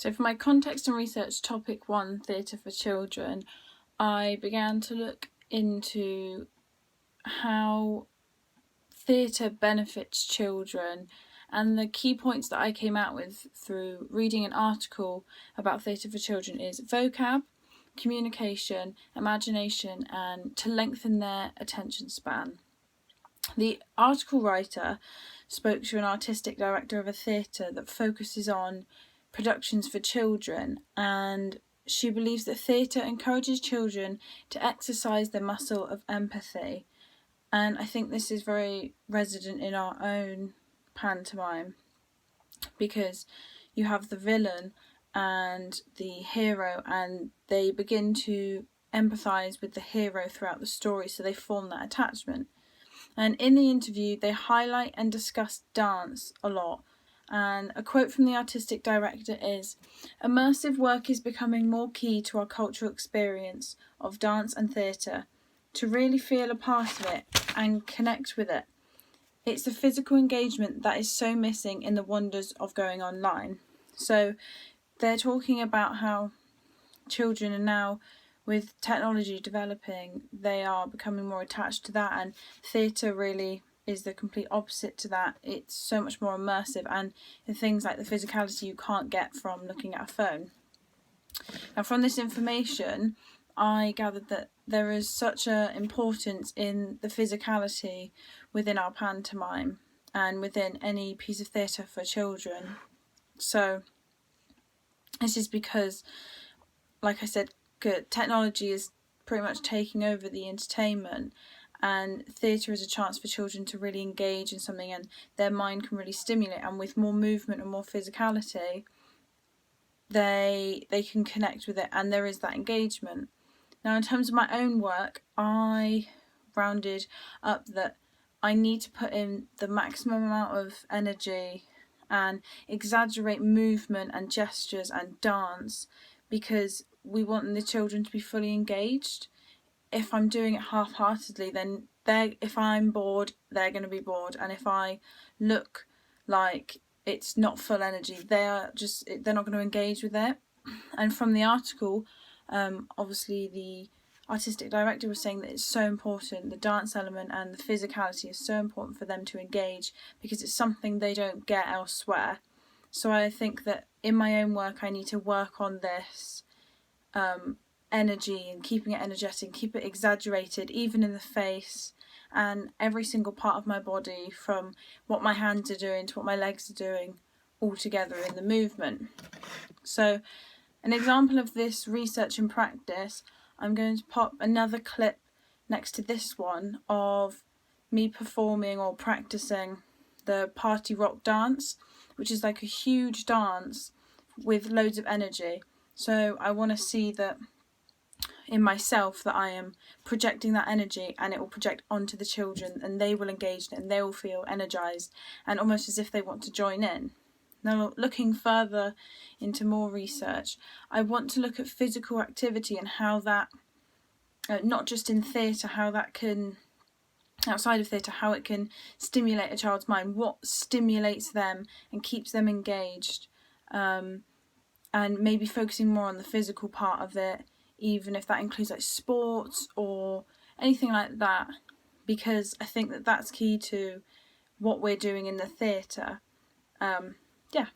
So for my context and research topic 1, theatre for children, I began to look into how theatre benefits children, and the key points that I came out with through reading an article about theatre for children is vocab, communication, imagination, and to lengthen their attention span. The article writer spoke to an artistic director of a theatre that focuses on productions for children, and she believes that theatre encourages children to exercise their muscle of empathy. And I think this is very resident in our own pantomime, because you have the villain and the hero, and they begin to empathise with the hero throughout the story, so they form that attachment. And in the interview, they highlight and discuss dance a lot. And a quote from the artistic director is, "Immersive work is becoming more key to our cultural experience of dance and theatre, to really feel a part of it and connect with it. It's the physical engagement that is so missing in the wonders of going online." So they're talking about how children are now, with technology developing, they are becoming more attached to that, and theatre really is the complete opposite to that. It's so much more immersive, and the things like the physicality you can't get from looking at a phone. Now, from this information, I gathered that there is such an importance in the physicality within our pantomime and within any piece of theatre for children. So this is because, like I said, technology is pretty much taking over the entertainment, and theatre is a chance for children to really engage in something, and their mind can really stimulate, and with more movement and more physicality, they can connect with it, and there is that engagement. Now, in terms of my own work, I rounded up that I need to put in the maximum amount of energy and exaggerate movement and gestures and dance, because we want the children to be fully engaged. If I'm doing it half-heartedly, then if I'm bored, they're going to be bored, and if I look like it's not full energy, they're not going to engage with it. And from the article, obviously the artistic director was saying that it's so important, the dance element and the physicality is so important for them to engage, because it's something they don't get elsewhere. So I think that in my own work I need to work on this energy and keeping it energetic, keep it exaggerated, even in the face and every single part of my body, from what my hands are doing to what my legs are doing, all together in the movement. So an example of this research and practice, I'm going to pop another clip next to this one of me performing or practicing the party rock dance, which is like a huge dance with loads of energy. So I want to see that in myself, that I am projecting that energy, and it will project onto the children, and they will engage in it, and they will feel energized and almost as if they want to join in. Now, looking further into more research, I want to look at physical activity and how that, not just in theatre, how that can, outside of theatre, how it can stimulate a child's mind, what stimulates them and keeps them engaged, and maybe focusing more on the physical part of it, even if that includes like sports or anything like that, because I think that that's key to what we're doing in the theatre. Yeah.